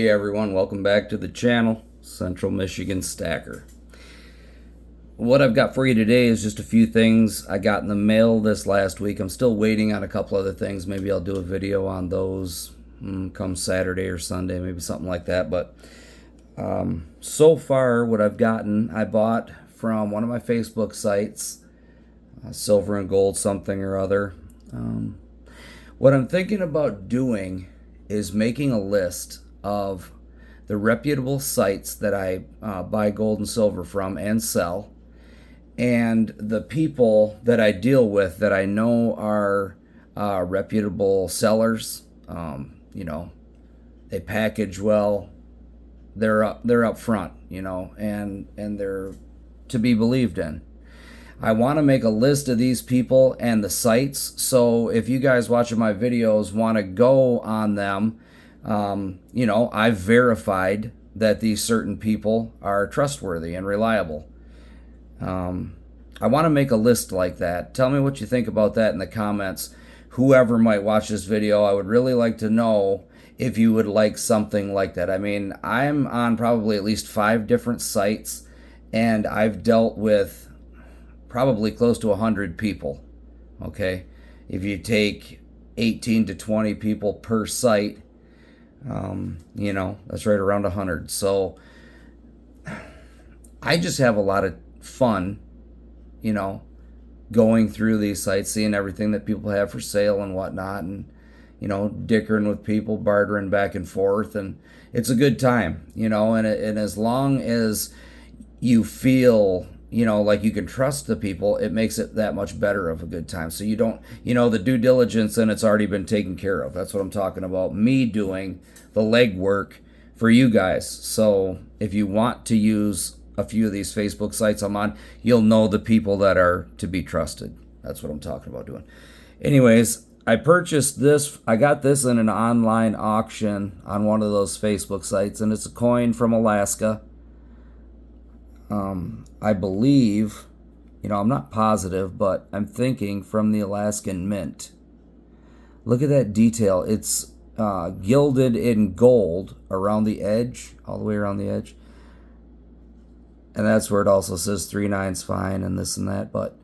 Hey everyone, welcome back to the channel, Central Michigan Stacker. What I've got for you today is just a few things I got in the mail this last week. I'm still waiting on a couple other things. Maybe I'll do a video on those come Saturday or Sunday, maybe something like that. But so far what I've gotten, I bought from one of my Facebook sites, Silver and Gold something or other. What I'm thinking about doing is making a list of the reputable sites that I buy gold and silver from and sell, and the people that I deal with that I know are reputable sellers. They package well, they're up front, and they're to be believed in. I want to make a list of these people and the sites, so if you guys watching my videos want to go on them, I've verified that these certain people are trustworthy and reliable. I want to make a list like that. Tell me what you think about that in the comments. Whoever might watch this video, I would really like to know if you would like something like that. I mean, I'm on probably at least 5 different sites, and I've dealt with probably close to 100 people. Okay, if you take 18 to 20 people per site, that's right around 100. So I just have a lot of fun, going through these sites, seeing everything that people have for sale and whatnot, and dickering with people, bartering back and forth, and it's a good time, and as long as you feel like you can trust the people, it makes it that much better of a good time. So you don't, the due diligence, and it's already been taken care of. That's what I'm talking about. Me doing the legwork for you guys. So if you want to use a few of these Facebook sites I'm on, you'll know the people that are to be trusted. That's what I'm talking about doing. Anyways, I purchased this. I got this in an online auction on one of those Facebook sites, and it's a coin from Alaska. I believe, I'm not positive, but I'm thinking from the Alaskan Mint. Look at that detail. It's gilded in gold around the edge, all the way around the edge. And that's where it also says 3/9's fine and this and that. But,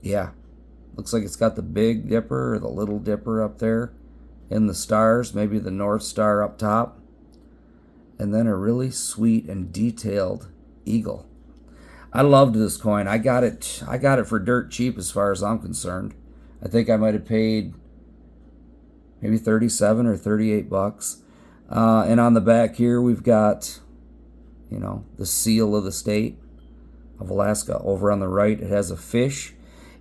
yeah. Looks like it's got the Big Dipper or the Little Dipper up there in the stars. Maybe the North Star up top. And then a really sweet and detailed eagle. I loved this coin. I got it for dirt cheap as far as I'm concerned. I think I might have paid maybe 37 or 38 bucks. And on the back here we've got, the seal of the state of Alaska. Over on the right it has a fish.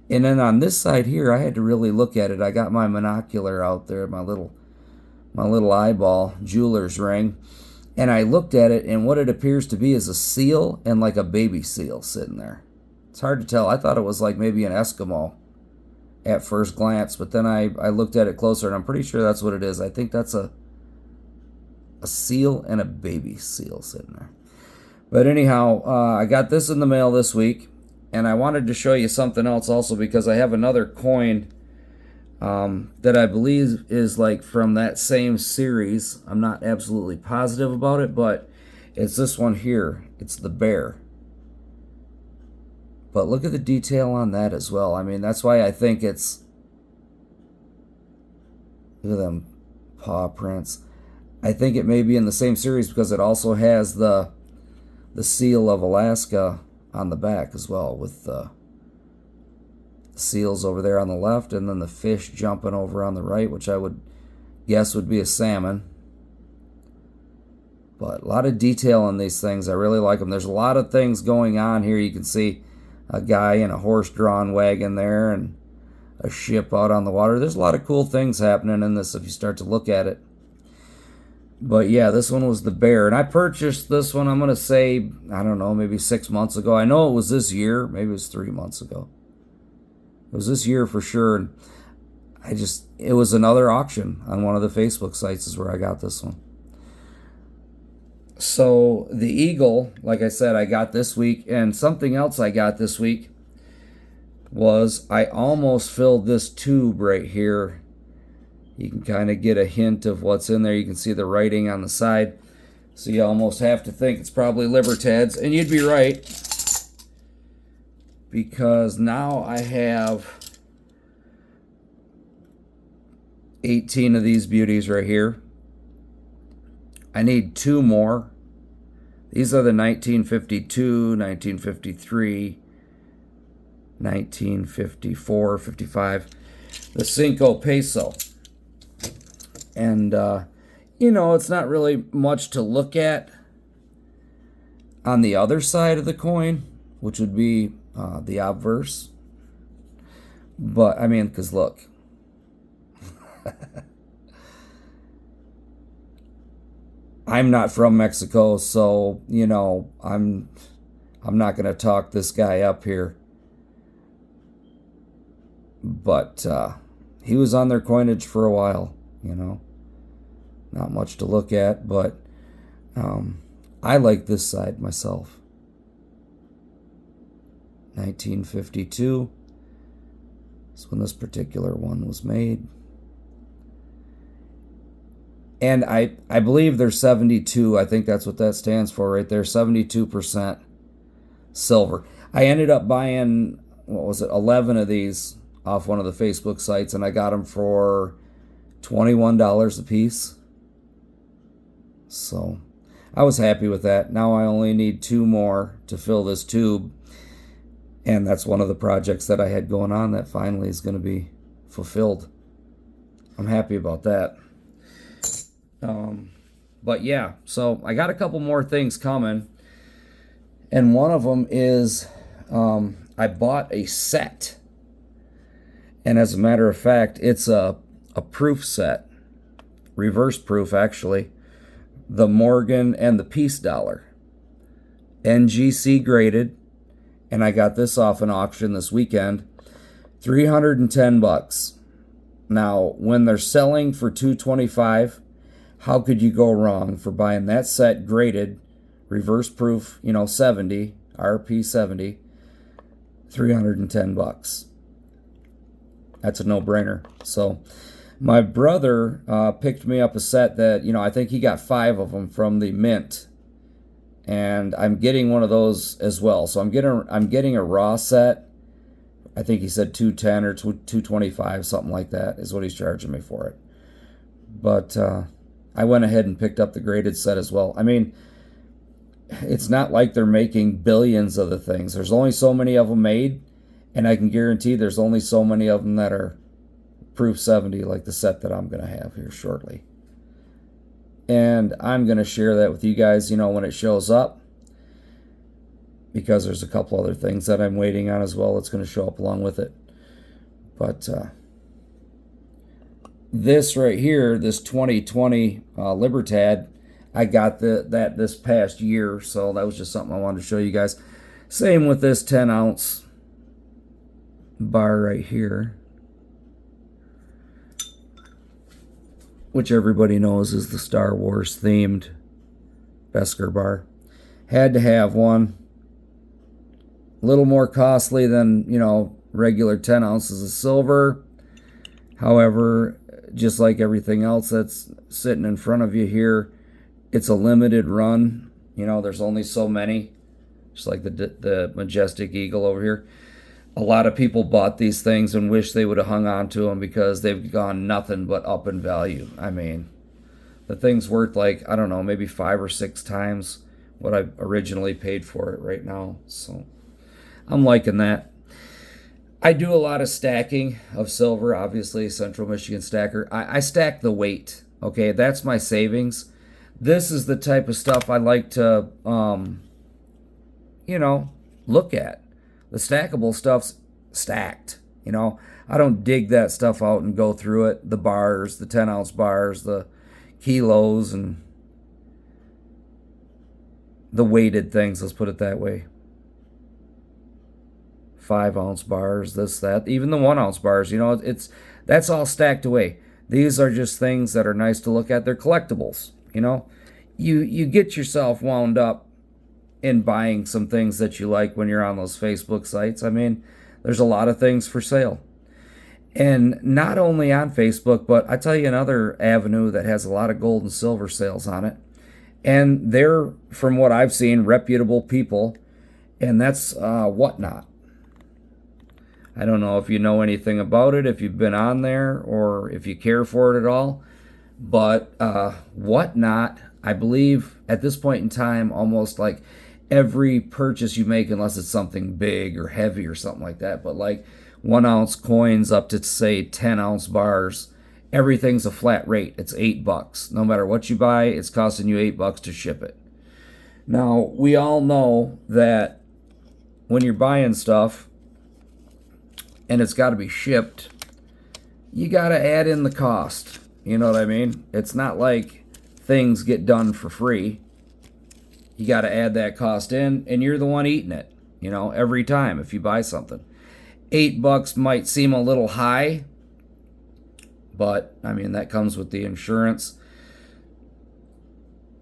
And then on this side here, I had to really look at it. I got my monocular out there, my little eyeball jeweler's ring. And I looked at it, and what it appears to be is a seal and like a baby seal sitting there. It's hard to tell. I thought it was like maybe an Eskimo at first glance, but then I looked at it closer, and I'm pretty sure that's what it is. I think that's a seal and a baby seal sitting there. But anyhow, I got this in the mail this week, and I wanted to show you something else also because I have another coin that I believe is like from that same series. I'm not absolutely positive about it, but it's this one here. It's the bear. But look at the detail on that as well. I mean, that's why I think it's... Look at them paw prints. I think it may be in the same series because it also has the seal of Alaska on the back as well, with the seals over there on the left, and then the fish jumping over on the right, which I would guess would be a salmon. But a lot of detail in these things. I really like them. There's a lot of things going on here. You can see a guy in a horse-drawn wagon there, and a ship out on the water. There's a lot of cool things happening in this if you start to look at it. But yeah, this one was the bear, and I purchased this one, I'm going to say, I don't know, maybe 6 months ago. I know it was this year. Maybe it was 3 months ago. It was this year for sure, and it was another auction on one of the Facebook sites is where I got this one. So the eagle, like I said, I got this week, and something else I got this week was I almost filled this tube right here You can kind of get a hint of what's in there. You can see the writing on the side. So you almost have to think it's probably Libertads. And you'd be right. Because now I have 18 of these beauties right here. I need 2 more. These are the 1952, 1953, 1954, 55. The Cinco Peso. And, you know, it's not really much to look at on the other side of the coin, which would be the obverse. But, I mean, because look. I'm not from Mexico, so, you know, I'm not going to talk this guy up here. But he was on their coinage for a while, you know. Not much to look at, but I like this side myself. 1952 is when this particular one was made. And I believe they're 72. I think that's what that stands for right there. 72% silver. I ended up buying, 11 of these off one of the Facebook sites, and I got them for $21 a piece. So I was happy with that. Now I only need 2 more to fill this tube. And that's one of the projects that I had going on that finally is going to be fulfilled. I'm happy about that. But yeah, so I got a couple more things coming. And one of them is I bought a set. And as a matter of fact, it's a proof set. Reverse proof, actually. The Morgan and the Peace Dollar. NGC graded. And I got this off an auction this weekend. $310. Now, when they're selling for $225, how could you go wrong for buying that set graded, reverse proof, 70, RP 70, $310. That's a no-brainer. So my brother picked me up a set that, I think he got 5 of them from the Mint. And I'm getting one of those as well. So I'm getting a raw set. I think he said $210 or $225, something like that is what he's charging me for it. But I went ahead and picked up the graded set as well. I mean, it's not like they're making billions of the things. There's only so many of them made, and I can guarantee there's only so many of them that are proof 70, like the set that I'm going to have here shortly. And I'm going to share that with you guys, when it shows up, because there's a couple other things that I'm waiting on as well that's going to show up along with it. But this right here, this 2020 Libertad, I got that this past year, so that was just something I wanted to show you guys. Same with this 10-ounce bar right here, which everybody knows is the Star Wars themed Besker Bar. Had to have one. A little more costly than, regular 10 ounces of silver. However, just like everything else that's sitting in front of you here, it's a limited run. There's only so many. Just like the Majestic Eagle over here. A lot of people bought these things and wish they would have hung on to them because they've gone nothing but up in value. I mean, the thing's worth maybe 5 or 6 times what I originally paid for it right now. So I'm liking that. I do a lot of stacking of silver, obviously, Central Michigan stacker. I stack the weight, okay? That's my savings. This is the type of stuff I like to, look at. The stackable stuff's stacked, I don't dig that stuff out and go through it. The bars, the 10-ounce bars, the kilos, and the weighted things, let's put it that way. 5-ounce bars, this, that, even the 1-ounce bars, that's all stacked away. These are just things that are nice to look at. They're collectibles, You get yourself wound up in buying some things that you like when you're on those Facebook sites. I mean, there's a lot of things for sale. And not only on Facebook, but I tell you another avenue that has a lot of gold and silver sales on it. And they're, from what I've seen, reputable people, and that's Whatnot. I don't know if you know anything about it, if you've been on there, or if you care for it at all. But Whatnot, I believe at this point in time, almost like every purchase you make, unless it's something big or heavy or something like that, but like 1 ounce coins up to say 10 ounce bars, everything's a flat rate. It's $8. No matter what you buy, it's costing you $8 to ship it. Now, we all know that when you're buying stuff and it's got to be shipped, you got to add in the cost. You know what I mean? It's not like things get done for free. You got to add that cost in, and you're the one eating it, you know, every time if you buy something. $8 might seem a little high, but I mean, that comes with the insurance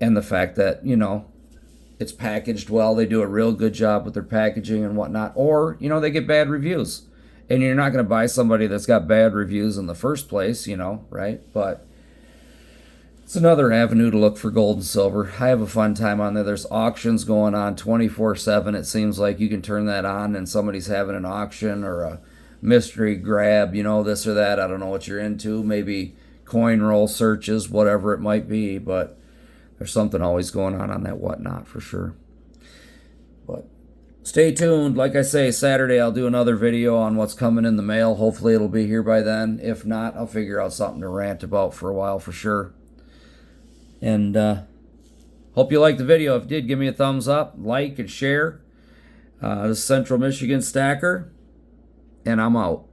and the fact that, you know, it's packaged well. They do a real good job with their packaging and whatnot. Or, you know, they get bad reviews. And you're not going to buy somebody that's got bad reviews in the first place, you know, right? But it's another avenue to look for gold and silver. I have a fun time on there. There's auctions going on 24/7. It seems like you can turn that on and somebody's having an auction or a mystery grab, you know, this or that. I don't know what you're into. Maybe coin roll searches, whatever it might be. But there's something always going on that Whatnot for sure. But stay tuned. Like I say, Saturday I'll do another video on what's coming in the mail. Hopefully it'll be here by then. If not, I'll figure out something to rant about for a while for sure. And hope you liked the video. If you did, give me a thumbs up, like, and share. This is Central Michigan Stacker, and I'm out.